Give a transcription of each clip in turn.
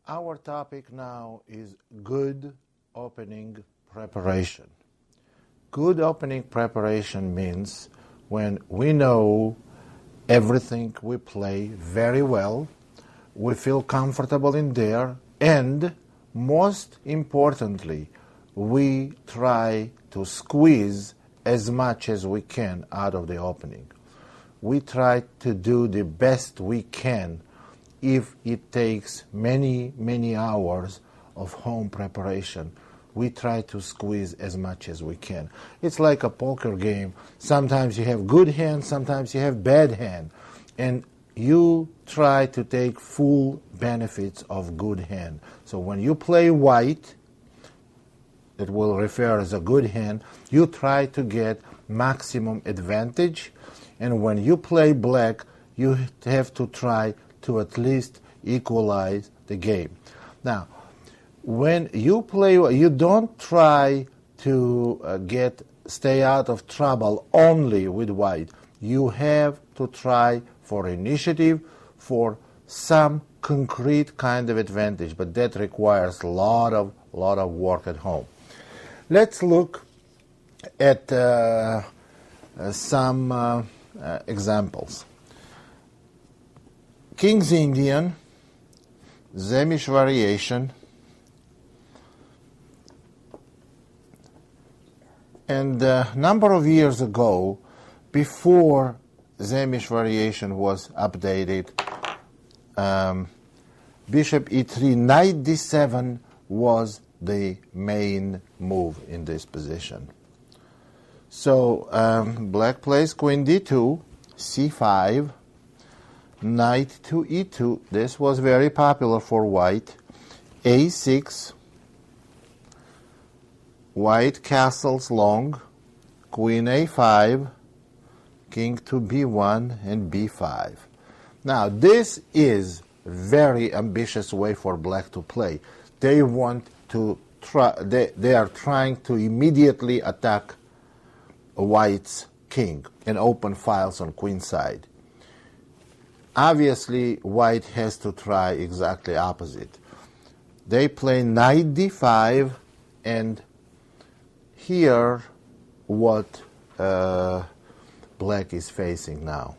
Our topic now is good opening preparation. Good opening preparation means when we know everything we play very well, we feel comfortable in there, and most importantly, we try to squeeze as much as we can out of the opening. We try to do the best we can if it takes many, many hours of home preparation. We try to squeeze as much as we can. It's like a poker game. Sometimes you have good hand, sometimes you have bad hand. And you try to take full benefits of good hand. So when you play white, it will refer as a good hand, you try to get maximum advantage. And when you play black, you have to try to at least equalize the game. Now, when you play, you don't try to stay out of trouble only with white. You have to try for initiative, for some concrete kind of advantage, but that requires a lot of work at home. Let's look at some examples. King's Indian, Zemish variation, and a number of years ago, before Zemish variation was updated, Bishop e3, Knight d7 was the main move in this position. So black plays Queen d2, c5, Knight to e2. This was very popular for white. a6, white castles long, Queen a5, King to b1 and b5. Now this is very ambitious way for black to play. They want to try. They are trying to immediately attack white's king and open files on queen side. Obviously, white has to try exactly opposite. They play Knight d5, and here what black is facing now.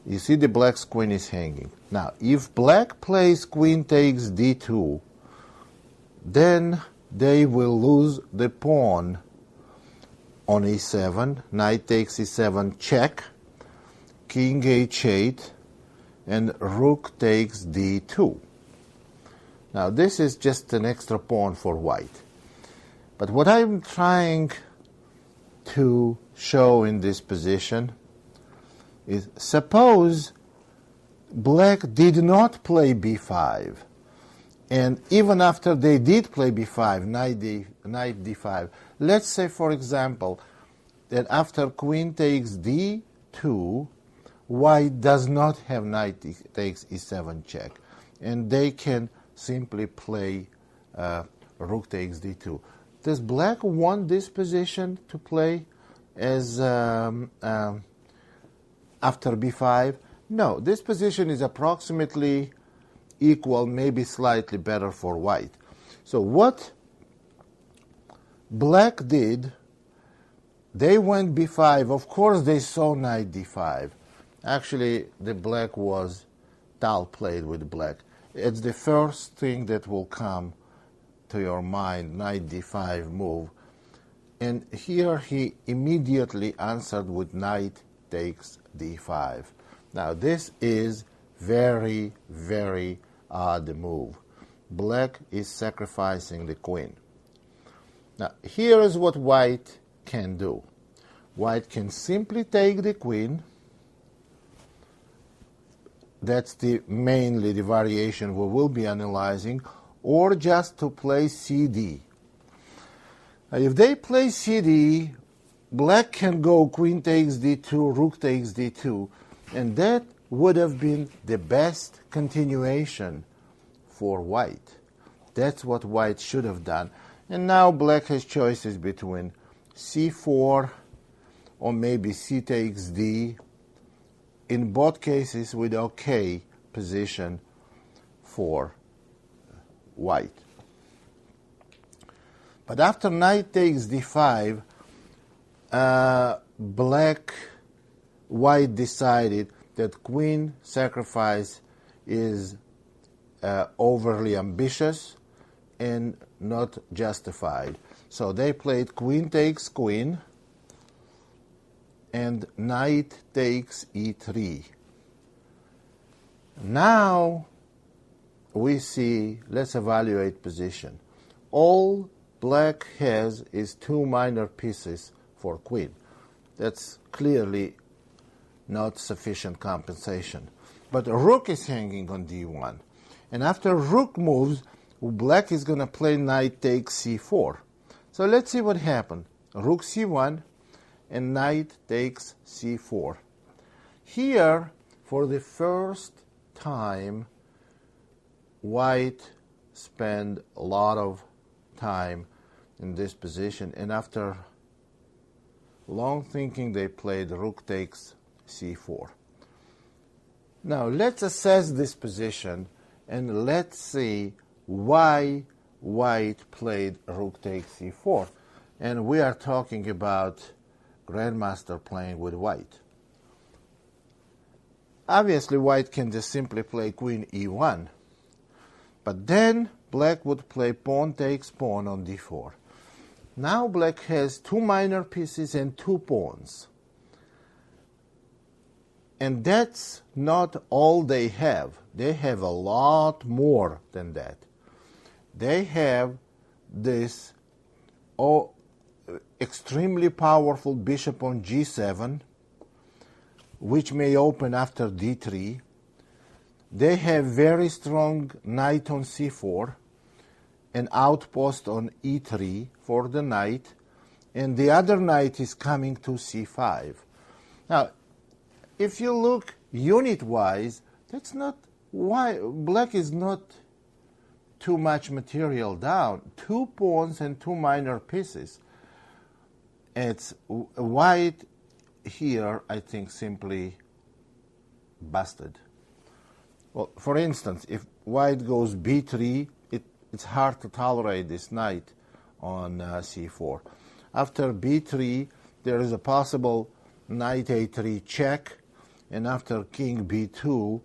You see the black's queen is hanging. Now, if black plays queen takes d2, then they will lose the pawn on e7, knight takes e7 check, king h8, and rook takes d2. Now this is just an extra pawn for white. But what I'm trying to show in this position is, suppose black did not play b5, and even after they did play b5, knight d5, let's say, for example, that after queen takes d2, white does not have knight takes e7 check, and they can simply play rook takes d2. Does black want this position to play as after b5? No, this position is approximately equal, maybe slightly better for white. So what black did, they went b5. Of course, they saw knight d5. Actually, the black was dull played with black. It's the first thing that will come to your mind, knight d5 move. And here he immediately answered with knight takes d5. Now this is very, very odd move. Black is sacrificing the queen. Now here is what white can do. White can simply take the queen. That's mainly the variation we will be analyzing, or just to play cd. Now, if they play cd, black can go queen takes d2, rook takes d2, and that would have been the best continuation for white. That's what white should have done. And now black has choices between c4 or maybe c takes d, in both cases with okay position for white. But after knight takes d5, white decided that queen sacrifice is overly ambitious and not justified. So they played queen takes queen and knight takes e3. Now we see, let's evaluate position. All black has is two minor pieces for queen. That's clearly not sufficient compensation. But rook is hanging on d1. And after rook moves, black is going to play knight takes c4. So let's see what happened. Rook c1 and knight takes c4. Here, for the first time, white spent a lot of time in this position, and after long thinking, they played rook takes c4. Now let's assess this position and let's see why white played rook takes c4. And we are talking about grandmaster playing with white. Obviously, white can just simply play queen e1. But then black would play pawn takes pawn on d4. Now black has two minor pieces and two pawns. And that's not all they have. They have a lot more than that. They have this extremely powerful bishop on g7, which may open after d3. They have very strong knight on c4, an outpost on e3 for the knight, and the other knight is coming to c5. Now, if you look unit-wise, that's not why black is not too much material down. Two pawns and two minor pieces. It's white here, I think, simply busted. Well, for instance, if white goes b3, it's hard to tolerate this knight on c4. After b3, there is a possible knight a3 check, and after king b2,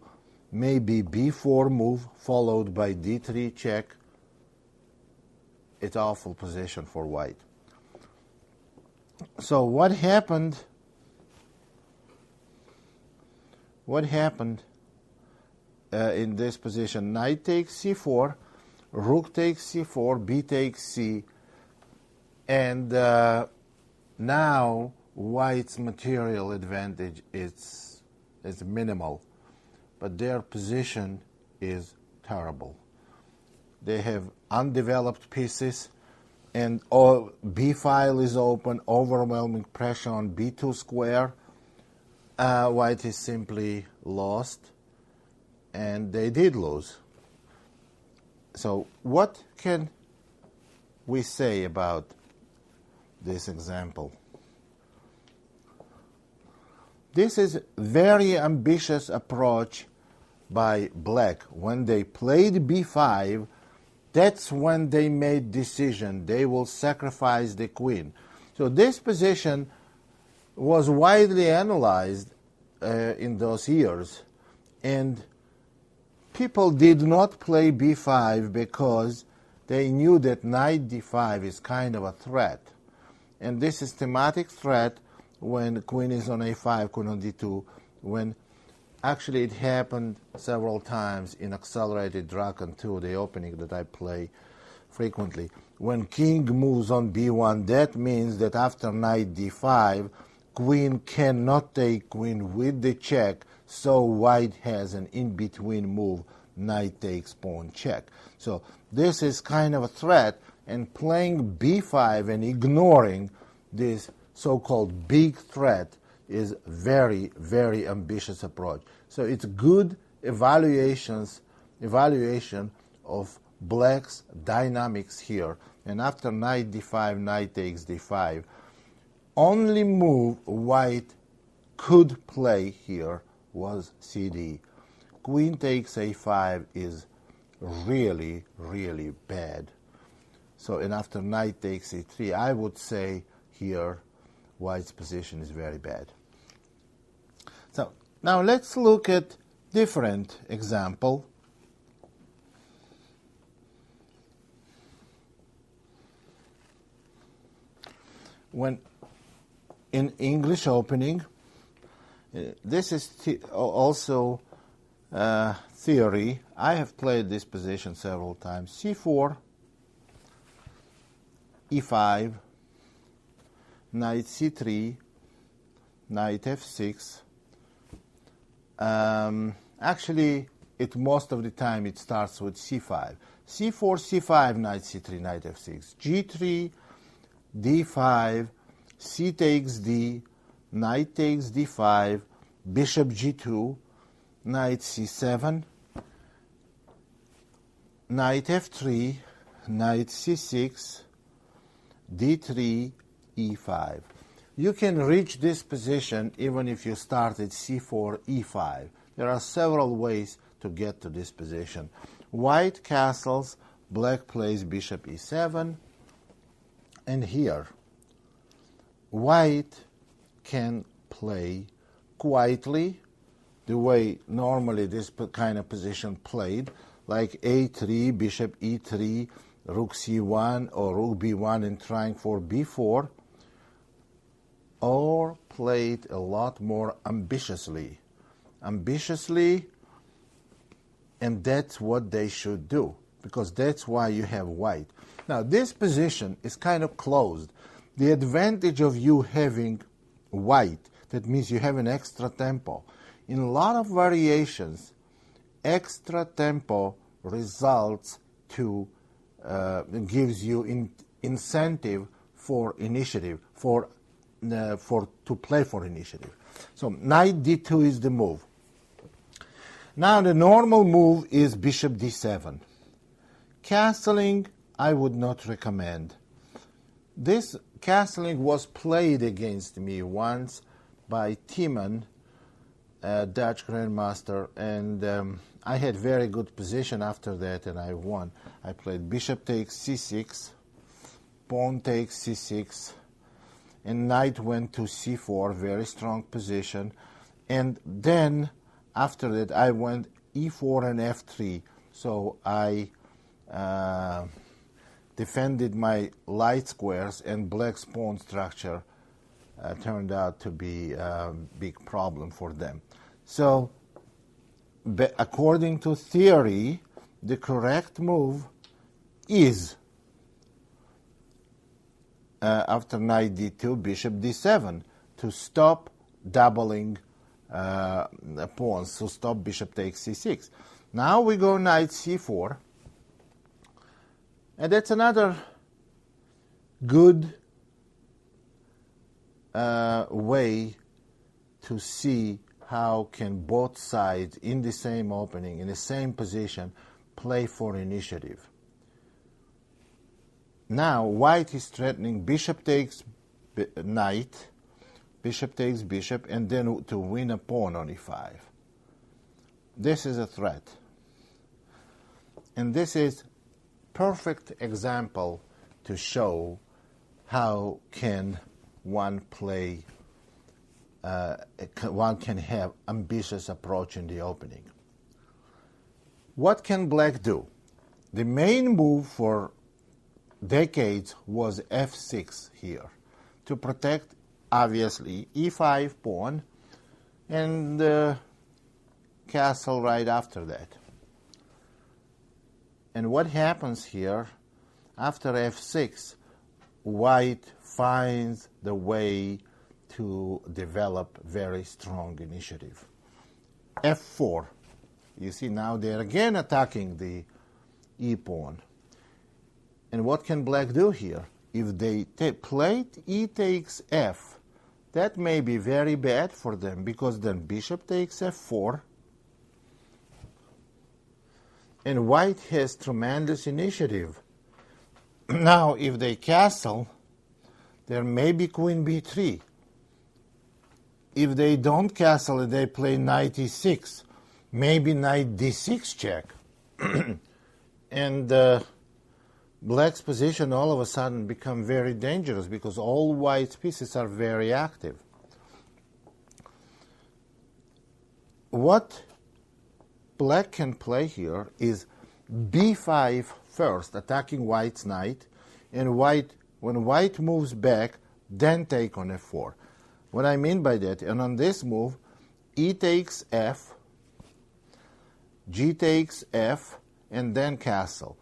maybe b4 move followed by d3 check. It's awful position for white. So what happened? What happened in this position? Knight takes c4, rook takes c4, b takes c, and now white's material advantage is minimal, but their position is terrible. They have undeveloped pieces, and b file is open, overwhelming pressure on b2 square. White is simply lost, and they did lose. So what can we say about this example? This is very ambitious approach by black. When they played b5, that's when they made decision. They will sacrifice the queen. So this position was widely analyzed in those years, and people did not play b5 because they knew that knight d5 is kind of a threat. And this is thematic threat when queen is on a5, queen on d2, when actually it happened several times in accelerated Draken 2, the opening that I play frequently. When king moves on b1, that means that after knight d5, queen cannot take queen with the check, so white has an in-between move, knight takes pawn check. So this is kind of a threat, and playing b5 and ignoring this so-called big threat is very, very ambitious approach. So it's good evaluation of black's dynamics here. And after knight d5, knight takes d5, only move white could play here was cd. Queen takes a5 is really, really bad. So, and after knight takes e3, I would say here white's position is very bad. So now let's look at different example. When in English opening, this is also theory. I have played this position several times. c4, e5, knight c3, knight f6. Actually, most of the time it starts with c5. c4, c5, knight c3, knight f6. g3, d5, c takes d, knight takes d5, bishop g2, knight c7, knight f3, knight c6, d3, e5. You can reach this position even if you start at c4, e5. There are several ways to get to this position. White castles, black plays bishop e7, and here white can play quietly the way normally this kind of position played, like a3, bishop e3, rook c1 or rook b1 and trying for b4, or played a lot more ambitiously, and that's what they should do, because that's why you have white. Now this position is kind of closed. The advantage of you having white, that means you have an extra tempo. In a lot of variations, extra tempo results to gives you incentive for initiative, to play for initiative. So knight d2 is the move. Now the normal move is bishop d7. Castling I would not recommend. This castling was played against me once by Timon, Dutch grandmaster, and I had very good position after that, and I won. I played bishop takes c6, pawn takes c6, and knight went to c4, very strong position. And then after that I went e4 and f3. So I defended my light squares, and black's pawn structure turned out to be a big problem for them. So according to theory, the correct move is after knight d2, bishop d7, to stop doubling pawns, to stop bishop takes c6. Now we go knight c4, and that's another good way to see how can both sides in the same opening, in the same position, play for initiative. Now white is threatening bishop takes knight, bishop takes bishop, and then to win a pawn on e5. This is a threat. And this is perfect example to show how can one play, one can have ambitious approach in the opening. What can black do? The main move for decades was f6 here, to protect obviously e5 pawn and the castle right after that. And what happens here, after f6, white finds the way to develop very strong initiative. f4. You see now they're again attacking the e-pawn. And what can black do here? If they play e takes f, that may be very bad for them, because then bishop takes f4, and white has tremendous initiative. Now, if they castle, there may be queen b3. If they don't castle and they play knight e6, maybe knight d6 check. And black's position all of a sudden become very dangerous because all white's pieces are very active. What black can play here is b5 first, attacking white's knight, and when white moves back, then take on f4. What I mean by that, and on this move, e takes f, g takes f, and then castle.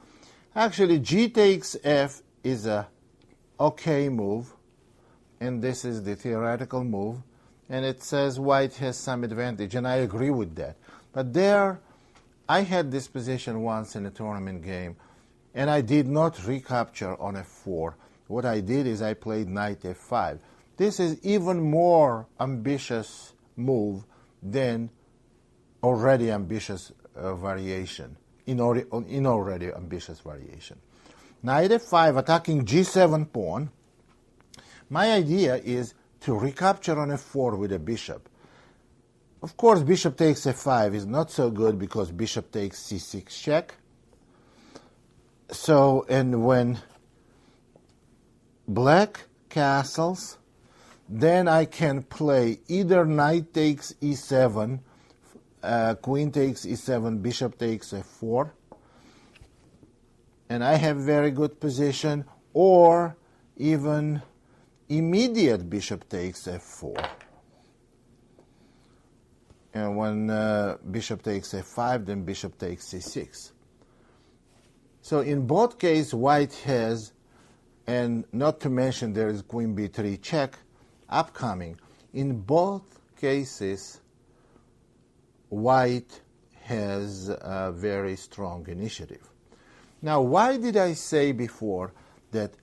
Actually, g takes f is a okay move, and this is the theoretical move, and it says white has some advantage, and I agree with that. But there, I had this position once in a tournament game, and I did not recapture on f4. What I did is I played knight f5. This is even more ambitious move than already ambitious variation, in already ambitious variation. Knight f5 attacking g7 pawn. My idea is to recapture on f4 with a bishop. Of course, bishop takes f5 is not so good because bishop takes c6 check. So, and when black castles, then I can play either knight takes e7, queen takes e7, bishop takes f4, and I have very good position, or even immediate bishop takes f4. And when bishop takes f5, then bishop takes c6. So in both cases, white has, and not to mention there is queen b3 check upcoming. In both cases, white has a very strong initiative. Now, why did I say before that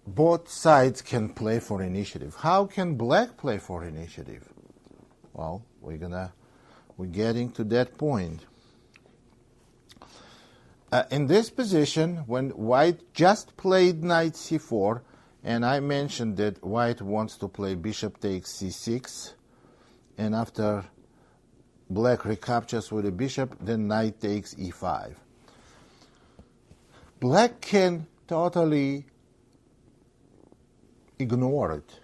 both sides can play for initiative? How can black play for initiative? Well, we're getting to that point. In this position, when white just played knight c4, and I mentioned that white wants to play bishop takes c6, and after black recaptures with a bishop, then knight takes e5. Black can totally ignore it.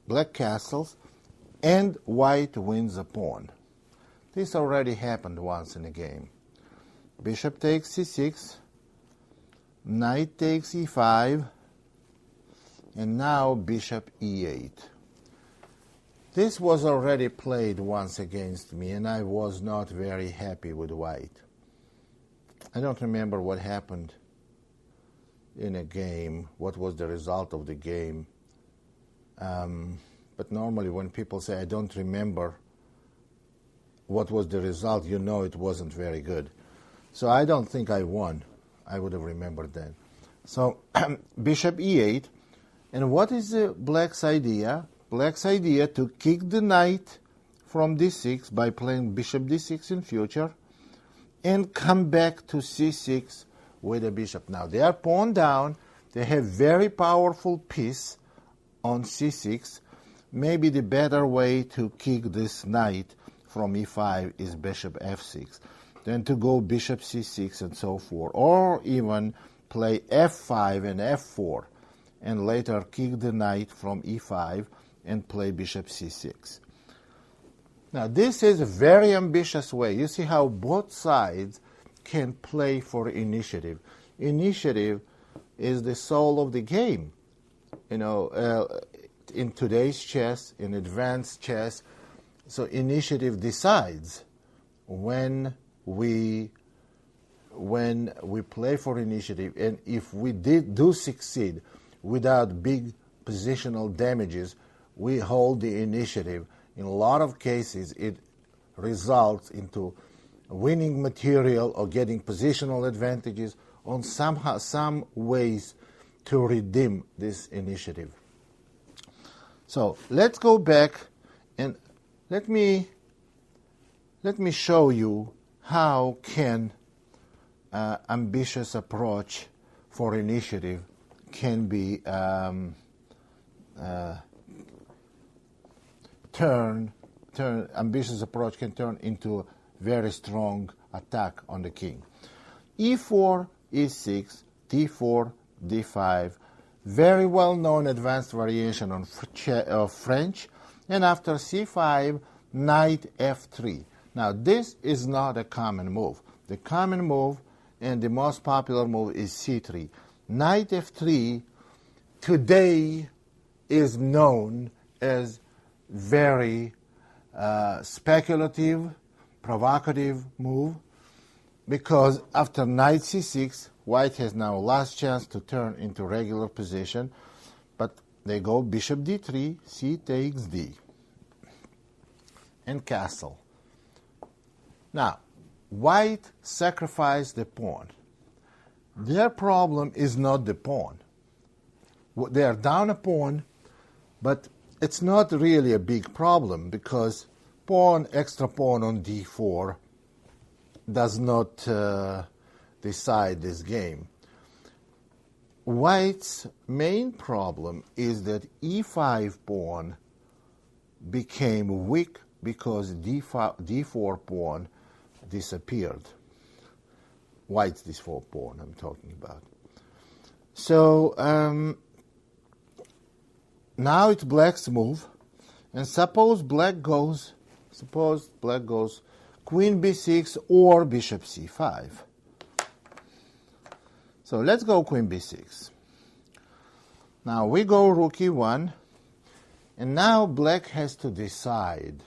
Black castles, and white wins a pawn. This already happened once in a game. Bishop takes c6, knight takes e5, and now bishop e8. This was already played once against me, and I was not very happy with white. I don't remember what happened in a game, what was the result of the game. But normally when people say, I don't remember what was the result, you know it wasn't very good. So I don't think I won. I would have remembered that. So bishop e8. And what is black's idea? Black's idea to kick the knight from d6 by playing bishop d6 in future and come back to c6 with a bishop. Now they are pawn down. They have very powerful piece on c6. Maybe the better way to kick this knight from e5 is bishop f6. Then to go bishop c6 and so forth. Or even play f5 and f4. And later kick the knight from e5 and play bishop c6. Now this is a very ambitious way. You see how both sides can play for initiative. Initiative is the soul of the game. You know, in today's chess, in advanced chess, so initiative decides when we play for initiative, and if we do succeed without big positional damages, we hold the initiative. In a lot of cases, it results into winning material or getting positional advantages on some ways to redeem this initiative. So let's go back and let me show you how can ambitious approach for initiative can be ambitious approach can turn into a very strong attack on the king. e4, e6, d4, d5, very well-known advanced variation of French, and after c5, knight f3. Now, this is not a common move. The common move and the most popular move is c3. Knight f3 today is known as very speculative, provocative move, because after knight c6, white has now last chance to turn into regular position, but they go bishop d3, c takes d, and castle. Now, white sacrificed the pawn. Their problem is not the pawn. They are down a pawn, but it's not really a big problem because extra pawn on d4 does not decide this game. White's main problem is that e5 pawn became weak because d4 pawn disappeared. White's d4 pawn I'm talking about. So now it's black's move, and suppose black goes queen b6 or bishop c5. So let's go queen b6. Now we go rook e1, and now black has to decide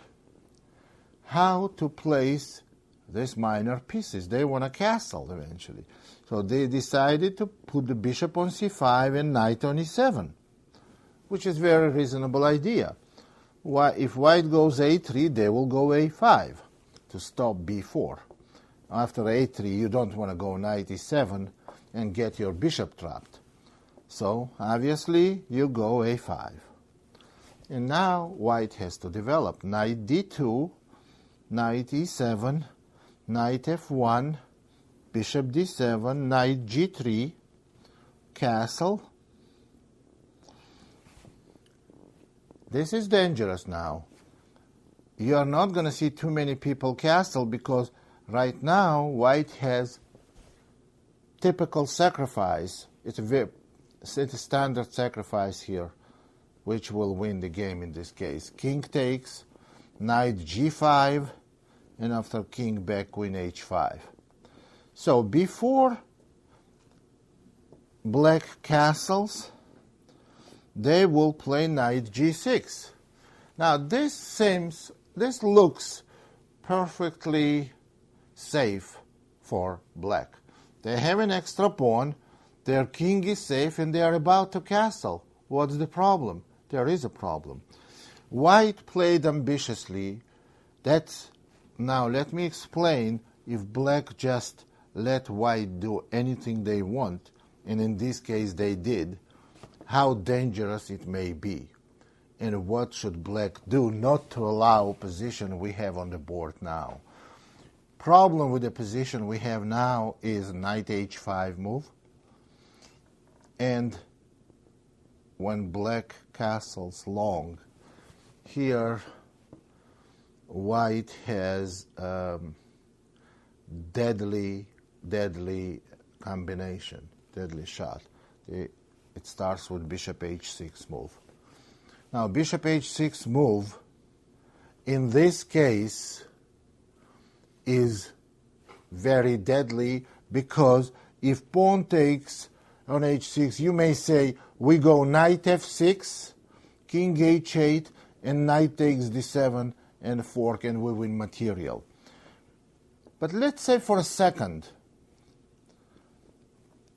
how to place these minor pieces. They want a castle eventually. So they decided to put the bishop on c5 and knight on e7, which is a very reasonable idea. If white goes a3, they will go a5 to stop b4. After a3, you don't want to go knight e7 and get your bishop trapped. So obviously you go a5. And now white has to develop knight d2, knight e7, knight f1, bishop d7, knight g3, castle. This is dangerous now. You are not going to see too many people castle because right now white has typical sacrifice. It's a standard sacrifice here, which will win the game in this case. King takes, knight g5, and after king back, queen h5. So before black castles, they will play knight g6. Now this looks perfectly safe for black. They have an extra pawn, their king is safe, and they are about to castle. What's the problem? There is a problem. White played ambitiously. Now let me explain if black just let white do anything they want, and in this case they did, how dangerous it may be, and what should black do not to allow position we have on the board now. Problem with the position we have now is knight h5 move, and when black castles long, here white has deadly combination, deadly shot. It starts with bishop h6 move. Now bishop h6 move in this case is very deadly because if pawn takes on h6, you may say we go knight f6, king h8, and knight takes d7 and fork, and we win material. But let's say for a second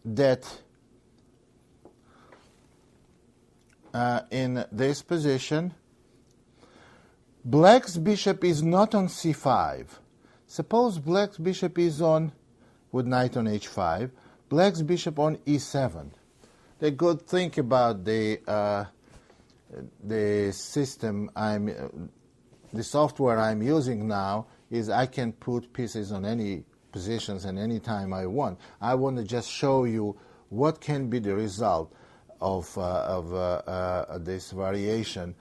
that in this position, black's bishop is not on c5. Suppose black's bishop is on, with knight on h5, black's bishop on e7. They could think about the system the software I'm using now is I can put pieces on any positions and any time I want. I want to just show you what can be the result of this variation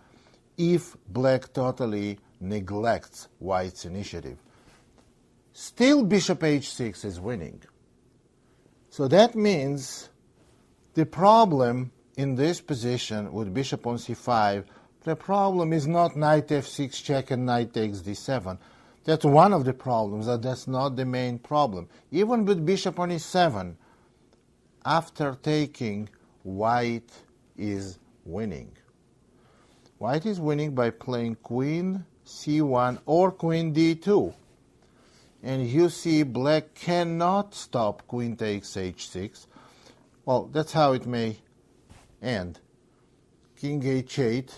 if black totally neglects white's initiative. Still bishop h6 is winning. So that means the problem in this position with bishop on c5, the problem is not knight f6 check and knight takes d7. That's one of the problems, but that's not the main problem. Even with bishop on e7, after taking, white is winning. White is winning by playing queen c1 or queen d2. And you see black cannot stop queen takes h6. Well, that's how it may end. King h8,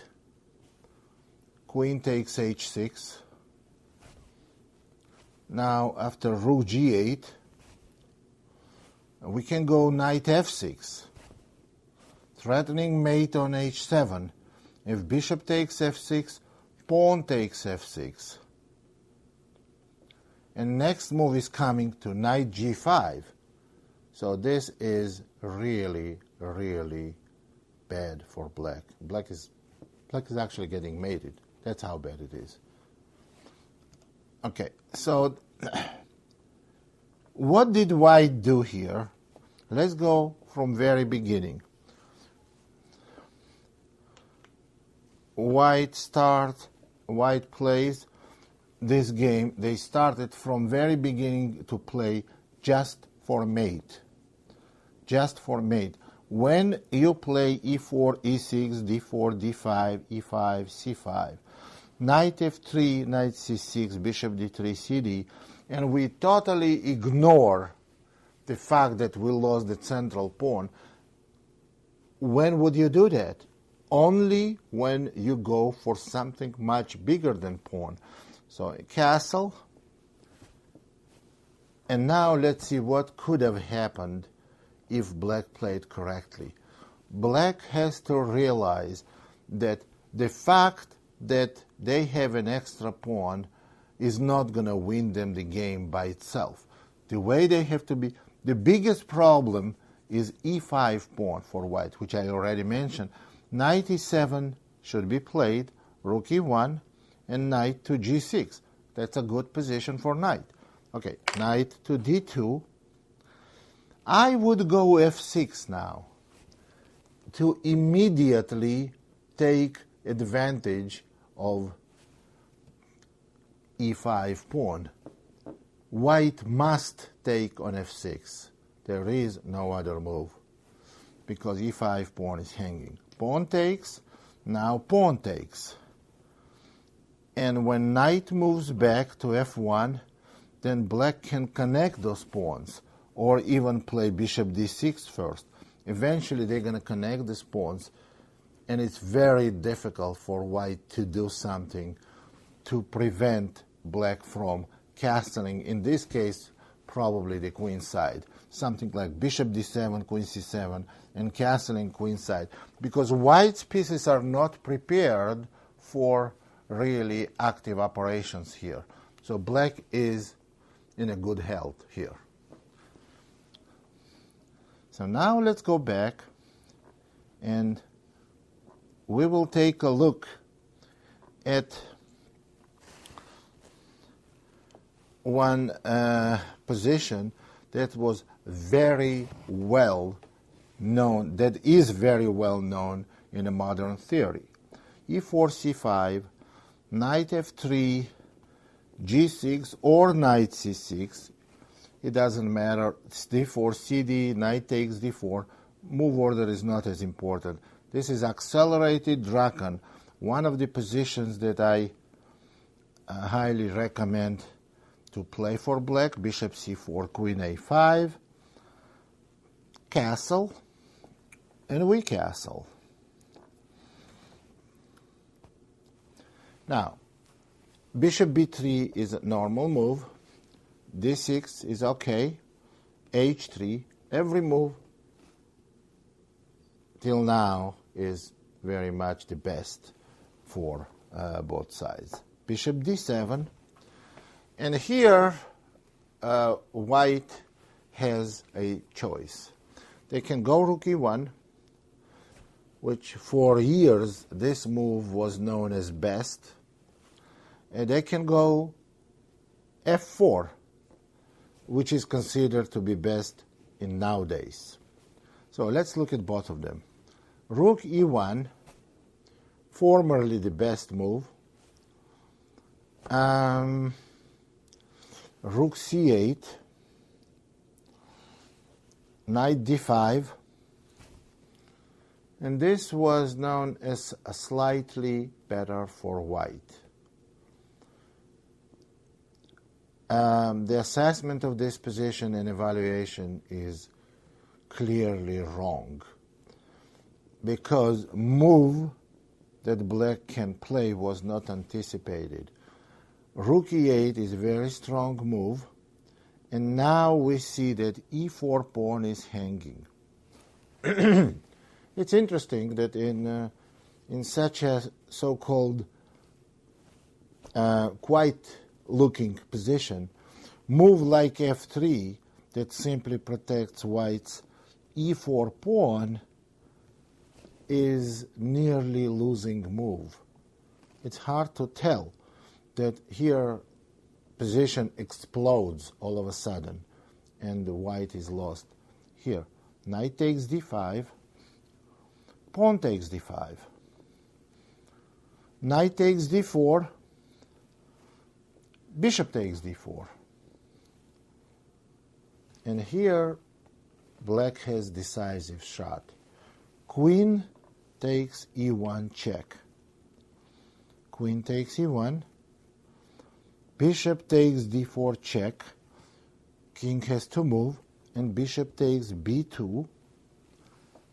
queen takes h6. Now, after rook g8, we can go knight f6, threatening mate on h7. If bishop takes f6, pawn takes f6. And next move is coming to knight g5. So this is really, really bad for black. Black is actually getting mated. That's how bad it is. Okay, so what did white do here? Let's go from very beginning. White plays this game. They started from very beginning to play just for mate. Just for mate. When you play e4, e6, d4, d5, e5, c5, knight f3, knight c6, bishop d3, cd, and we totally ignore the fact that we lost the central pawn, when would you do that? Only when you go for something much bigger than pawn. So a castle. And now let's see what could have happened if black played correctly. Black has to realize that the fact that they have an extra pawn is not going to win them the game by itself. The way they have to be, the biggest problem is e5 pawn for white, which I already mentioned. Knight e7 should be played, rook e1, and knight to g6. That's a good position for knight. Okay, knight to d2. I would go f6 now to immediately take advantage of e5 pawn. White must take on f6. There is no other move because e5 pawn is hanging. Pawn takes, now pawn takes. And when knight moves back to f1, then black can connect those pawns or even play bishop d6 first. Eventually they're going to connect these pawns, and it's very difficult for white to do something to prevent black from castling, in this case, probably the queen side. Something like bishop d7, queen c7, and castling queen side. Because white's pieces are not prepared for really active operations here. So black is in a good health here. So now let's go back and we will take a look at one position that was very well known, that is very well known in a modern theory. e4, c5, knight f3, g6, or knight c6. It doesn't matter. It's d4, cd, knight takes d4. Move order is not as important. This is accelerated Draken, one of the positions that I highly recommend to play for black. Bishop c4, queen a5, castle, and we castle. Now, bishop b3 is a normal move. d6 is okay. h3, every move till now is very much the best for both sides. Bishop d7, and here white has a choice. They can go rook e1, which for years this move was known as best, and they can go f4, which is considered to be best in nowadays. So let's look at both of them. Rook e1, formerly the best move. Rook c8, knight d5, and this was known as a slightly better for white. The assessment of this position and evaluation is clearly wrong, because move that black can play was not anticipated. Rook e8 is a very strong move, and now we see that e4 pawn is hanging. It's interesting that in such a so-called quiet-looking position, move like f3 that simply protects white's e4 pawn is nearly losing move. It's hard to tell that here position explodes all of a sudden and the white is lost. Here, knight takes d5, pawn takes d5, knight takes d4, bishop takes d4. And here black has decisive shot. Queen takes e1 check. Queen takes e1. Bishop takes d4 check. King has to move, and bishop takes b2.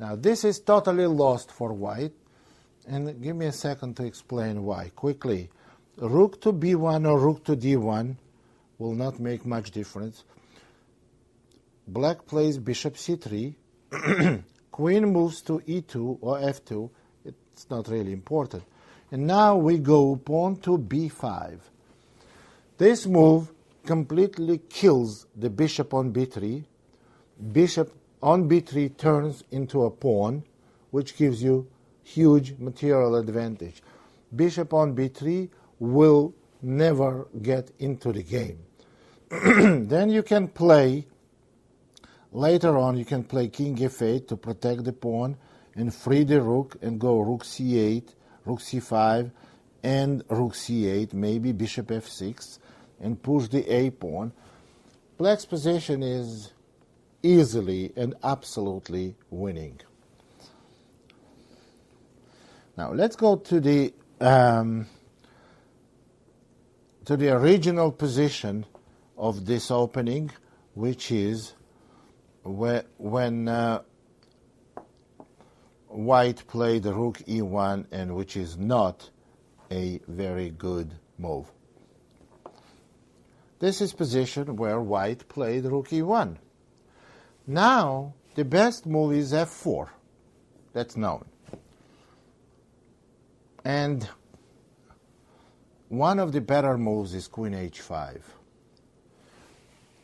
Now this is totally lost for white, and give me a second to explain why. Quickly, rook to b1 or rook to d1 will not make much difference. Black plays bishop c3. Queen moves to e2 or f2. It's not really important. And now we go pawn to b5. This move completely kills the bishop on b3. Bishop on b3 turns into a pawn, which gives you huge material advantage. Bishop on b3 will never get into the game. Then you can play, later on you can play king f8 to protect the pawn and free the rook and go rook c8, rook c5, and rook c8, maybe bishop f6, and push the a pawn. Black's position is easily and absolutely winning. Now let's go to the original position of this opening, which is when white played rook e1, and which is not a very good move. This is position where white played rook e1. Now the best move is f4. That's known. And one of the better moves is queen h5.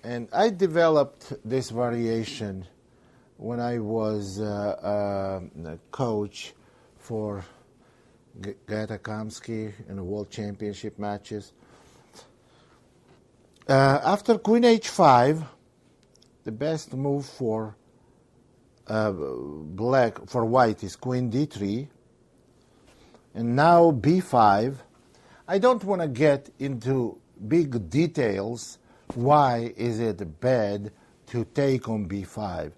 And I developed this variation when I was a coach for Gata Kamsky in the World Championship matches. After queen h5, the best move for white is queen d3, and now b5. I don't want to get into big details. Why is it bad to take on b5?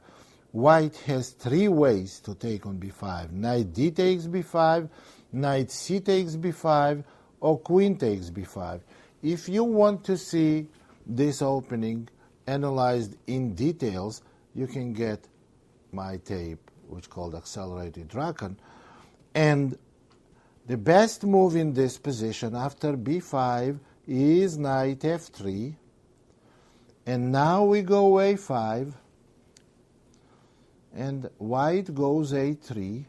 White has three ways to take on b5. Knight d takes b5, knight c takes b5, or queen takes b5. If you want to see this opening analyzed in details, you can get my tape, which is called Accelerated Draken. And the best move in this position after b5 is knight f3. And now we go a5. And white goes a3.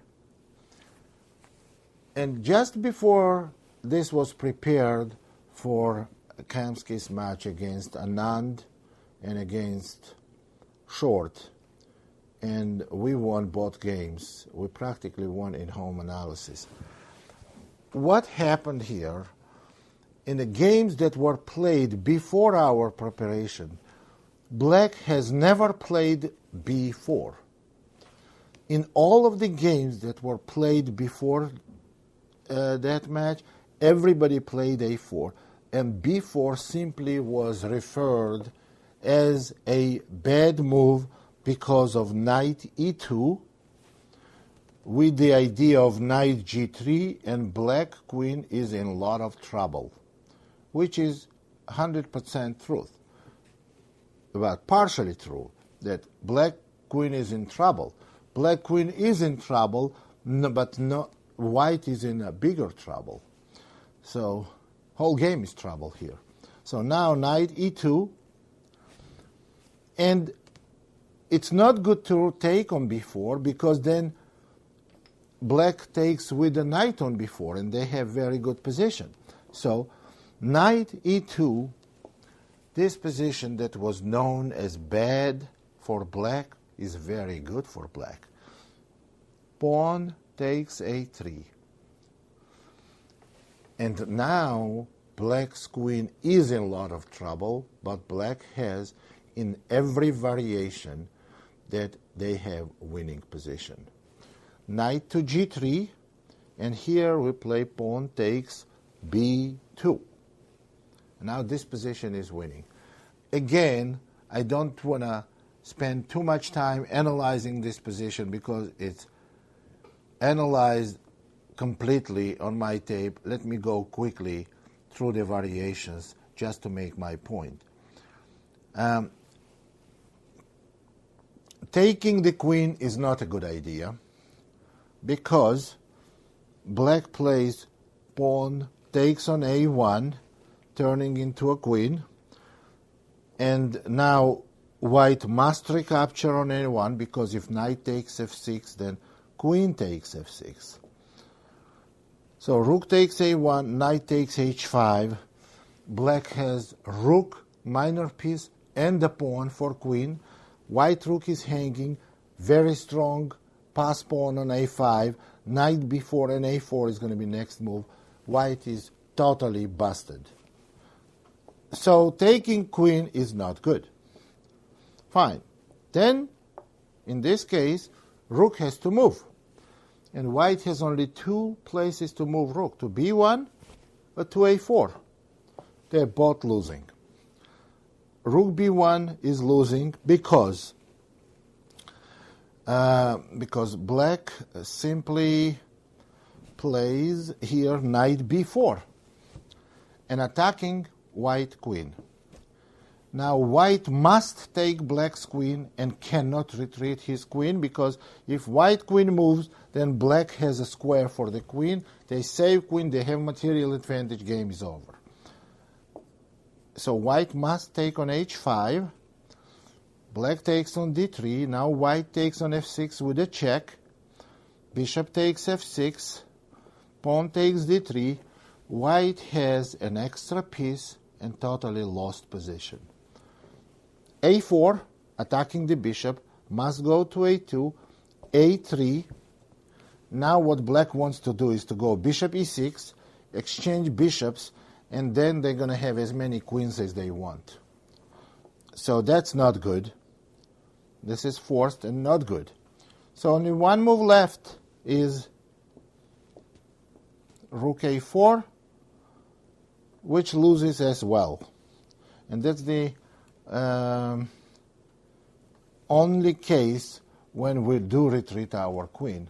And just before this was prepared for Kamsky's match against Anand and against Short, and we won both games. We practically won in home analysis. What happened here, in the games that were played before our preparation, Black has never played b4. In all of the games that were played before that match, everybody played a4, and b4 simply was referred as a bad move because of knight e2, with the idea of knight g3, and black queen is in a lot of trouble, which is 100% truth, but partially true, that black queen is in trouble. Black queen is in trouble, but white is in a bigger trouble. So whole game is trouble here. So now knight e2, and it's not good to take on b4 because then black takes with the knight on b4, and they have very good position. So knight e2, this position that was known as bad for black is very good for black. Pawn takes a3. And now black's queen is in a lot of trouble, but black has in every variation that they have winning position. Knight to g3, and here we play pawn takes b2. Now this position is winning. Again, I don't want to spend too much time analyzing this position because it's analyzed completely on my tape. Let me go quickly through the variations just to make my point. Taking the queen is not a good idea because black plays pawn takes on a1, turning into a queen, and now white must recapture on a1 because if knight takes f6, then queen takes f6. So rook takes a1, knight takes h5. Black has rook, minor piece, and the pawn for queen. White rook is hanging, very strong, pass pawn on a5, knight b4, and a4 is going to be next move. White is totally busted. So taking queen is not good. Fine. Then, in this case, rook has to move. And white has only two places to move rook, to b1 or to a4. They're both losing. Rook b1 is losing because black simply plays here knight b4 and attacking white queen. Now white must take black's queen and cannot retreat his queen, because if white queen moves, then black has a square for the queen. They save queen, they have material advantage, game is over. So white must take on h5. Black takes on d3. Now white takes on f6 with a check. Bishop takes f6. Pawn takes d3. White has an extra piece and totally lost position. a4, attacking the bishop, must go to a2. a3. Now what black wants to do is to go bishop e6, exchange bishops, and then they're going to have as many queens as they want. So that's not good. This is forced and not good. So only one move left is rook a4, which loses as well. And that's the only case when we do retreat our queen.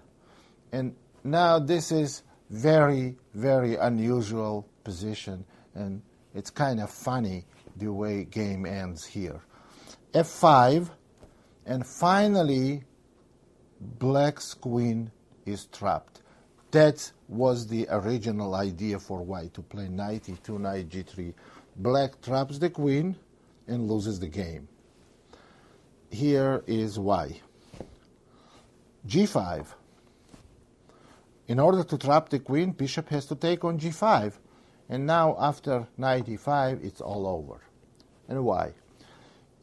And now this is very, very unusual position, and it's kind of funny the way game ends here. f5, and finally black's queen is trapped. That was the original idea for white, to play knight e2, knight g3. Black traps the queen and loses the game. Here is why. g5. In order to trap the queen, bishop has to take on g5. And now after knight e5, it's all over. And why?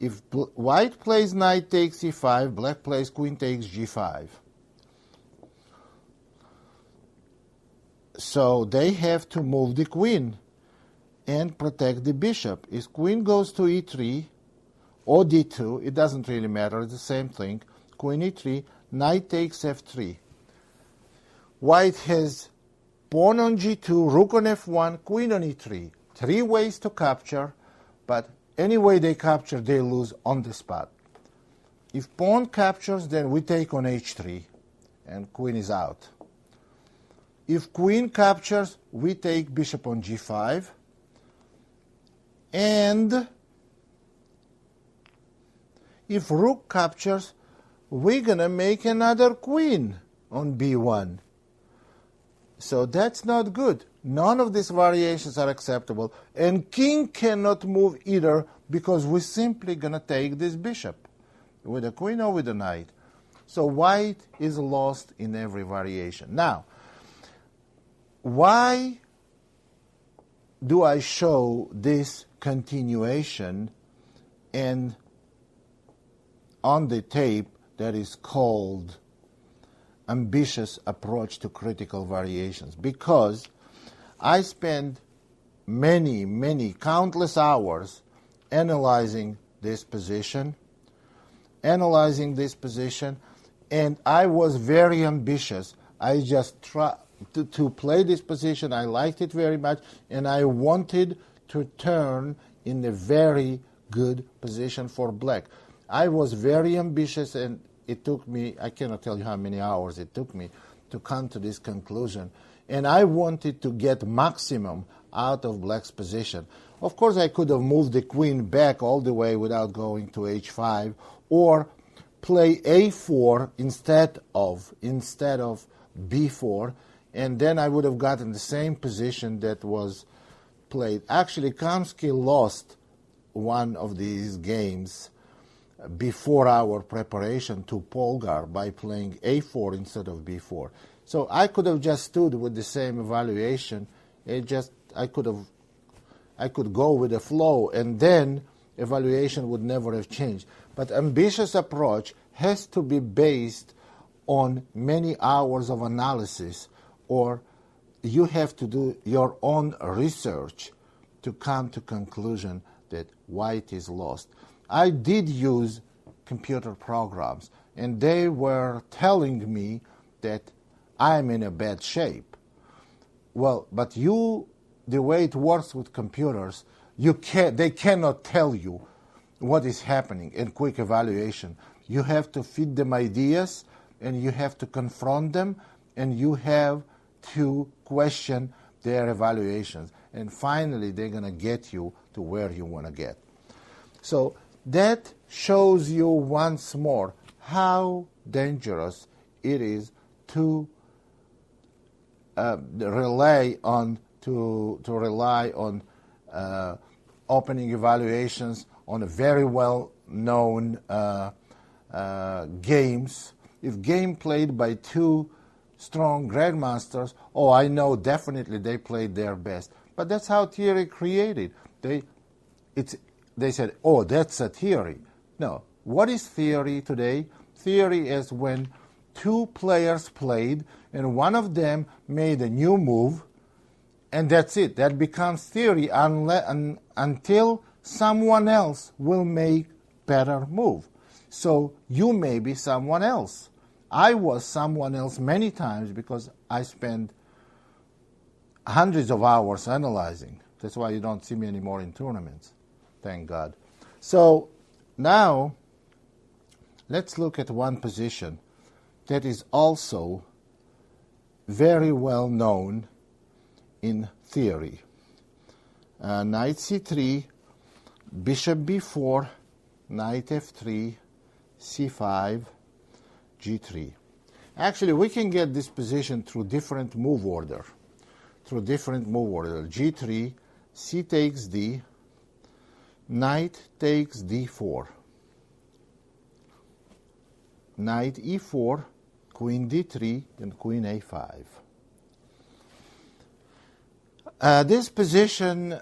If white plays knight takes e5, black plays queen takes g5. So they have to move the queen and protect the bishop. If queen goes to e3, or d2, it doesn't really matter, it's the same thing. Queen e3, knight takes f3. White has pawn on g2, rook on f1, queen on e3. 3 ways to capture, but any way they capture, they lose on the spot. If pawn captures, then we take on h3, and queen is out. If queen captures, we take bishop on g5, and if rook captures, we're going to make another queen on b1. So that's not good. None of these variations are acceptable. And king cannot move either because we're simply going to take this bishop with a queen or with a knight. So white is lost in every variation. Now, why do I show this continuation and on the tape that is called ambitious approach to critical variations? Because I spend many, countless hours analyzing this position, and I was very ambitious. I just tried to play this position. I liked it very much, and I wanted to turn in a very good position for black. I was very ambitious, and it took me, I cannot tell you how many hours it took me to come to this conclusion. And I wanted to get maximum out of black's position. Of course, I could have moved the queen back all the way without going to h5, or play a4 instead of b4, and then I would have gotten the same position that was played. Actually, Kamsky lost one of these games before our preparation to Polgar by playing a4 instead of b4. So I could have just stood with the same evaluation. I could go with the flow, and then evaluation would never have changed. But ambitious approach has to be based on many hours of analysis, or you have to do your own research to come to conclusion that white is lost. I did use computer programs, and they were telling me that I'm in a bad shape. Well, but the way it works with computers, they cannot tell you what is happening in quick evaluation. You have to feed them ideas, and you have to confront them, and you have to question their evaluations. And finally, they're going to get you to where you want to get. So that shows you once more how dangerous it is to rely on opening evaluations on a very well-known games. If game played by two strong grandmasters, I know definitely they played their best. But that's how theory created. They said, that's a theory. No. What is theory today? Theory is when two players played and one of them made a new move, and that's it. That becomes theory until someone else will make better move. So you may be someone else. I was someone else many times because I spent hundreds of hours analyzing. That's why you don't see me anymore in tournaments. Thank God. So now let's look at one position that is also very well known in theory. Knight c3, bishop b4, knight f3, c5, g3. Actually, we can get this position through different move order. G3, c takes d, knight takes d4, knight e4, queen d3, and queen a5. This position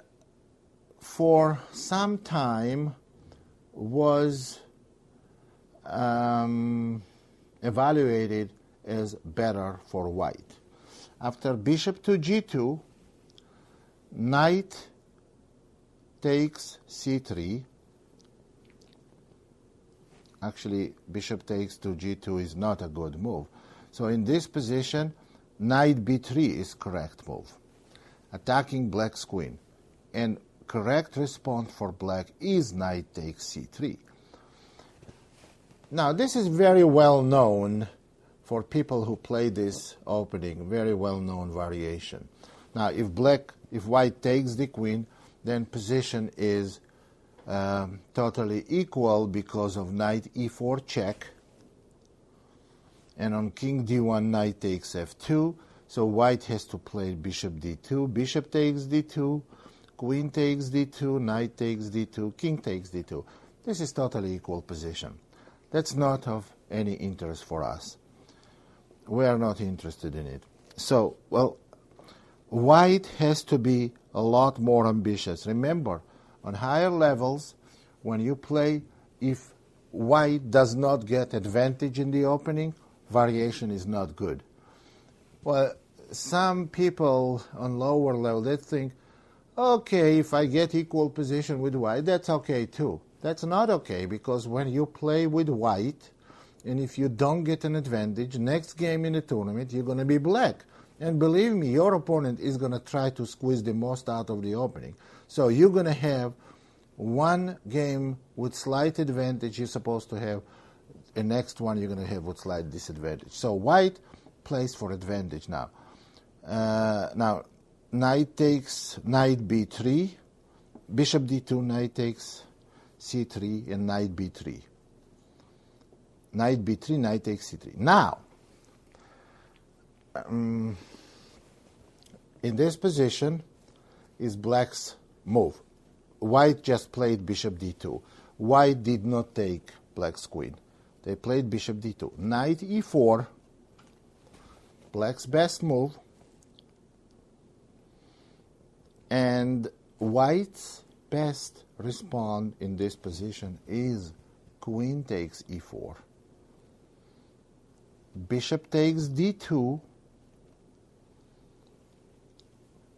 for some time was evaluated as better for white. After bishop to g2, knight takes c3, Actually, bishop takes to g2 is not a good move. So in this position, knight b3 is correct move, attacking black's queen. And correct response for black is knight takes c3. Now, this is very well known for people who play this opening, very well known variation. Now, if white takes the queen, then position is totally equal because of knight e4 check, and on king d1 knight takes f2, so white has to play bishop d2, bishop takes d2, queen takes d2, knight takes d2, king takes d2. This is totally equal position. That's not of any interest for us. We are not interested in it. So, well, white has to be a lot more ambitious. Remember, on higher levels, when you play, if white does not get advantage in the opening, variation is not good. Well, some people on lower level, they think, okay, if I get equal position with white, that's okay too. That's not okay, because when you play with white, and if you don't get an advantage, next game in the tournament, you're going to be black. And believe me, your opponent is going to try to squeeze the most out of the opening. So you're going to have one game with slight advantage you're supposed to have, the next one you're going to have with slight disadvantage. So white plays for advantage now. Now, knight takes knight b3, bishop d2, knight takes c3, and knight b3. Knight b3, knight takes c3. Now, in this position is black's move. White just played bishop d2. White did not take black's queen. They played bishop d2. Knight e4, black's best move. And white's best response in this position is queen takes e4. Bishop takes d2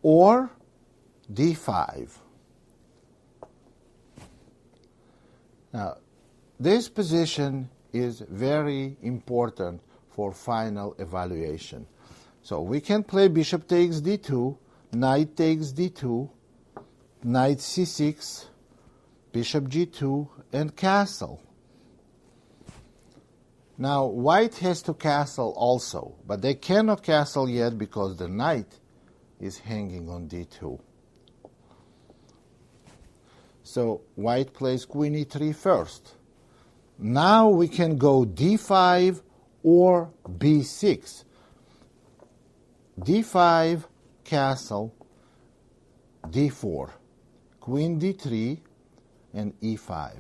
or d5. Now, this position is very important for final evaluation. So we can play bishop takes d2, knight takes d2, knight c6, bishop g2, and castle. Now, white has to castle also, but they cannot castle yet because the knight is hanging on d2. So white plays queen e3 first. Now we can go d5 or b6. d5, castle, d4, queen d3, and e5.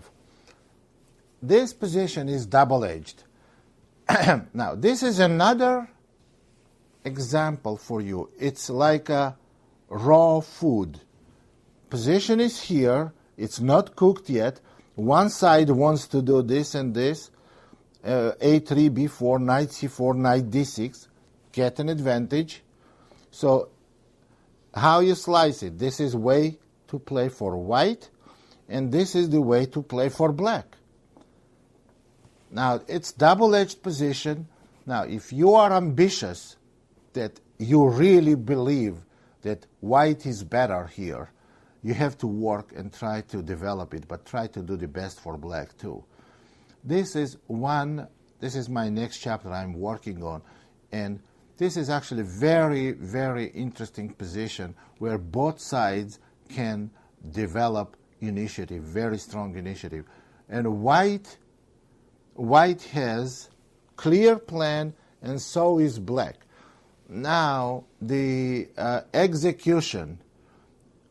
This position is double-edged. Now, this is another example for you. It's like a raw food. Position is here. It's not cooked yet. One side wants to do this and this. a3, b4, knight c4, knight d6. Get an advantage. So how you slice it? This is way to play for white, and this is the way to play for black. Now, it's double-edged position. Now, if you are ambitious, that you really believe that white is better here, you have to work and try to develop it, but try to do the best for black too. This is my next chapter I'm working on, and this is actually very, very interesting position where both sides can develop initiative, very strong initiative. And white has clear plan, and so is black. Now, the execution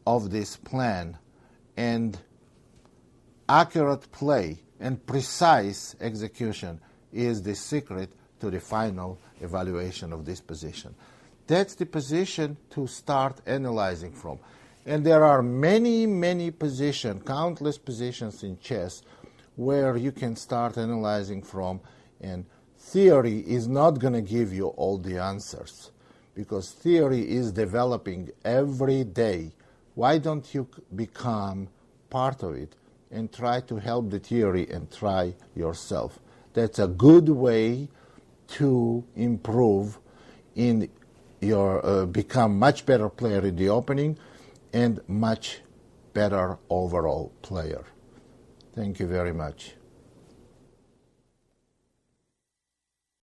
of this plan and accurate play and precise execution is the secret to the final evaluation of this position. That's the position to start analyzing from. And there are many, many positions, countless positions in chess where you can start analyzing from, and theory is not going to give you all the answers because theory is developing every day. Why don't you become part of it and try to help the theory and try yourself. That's a good way to improve in your become much better player in the opening and much better overall player. Thank you very much.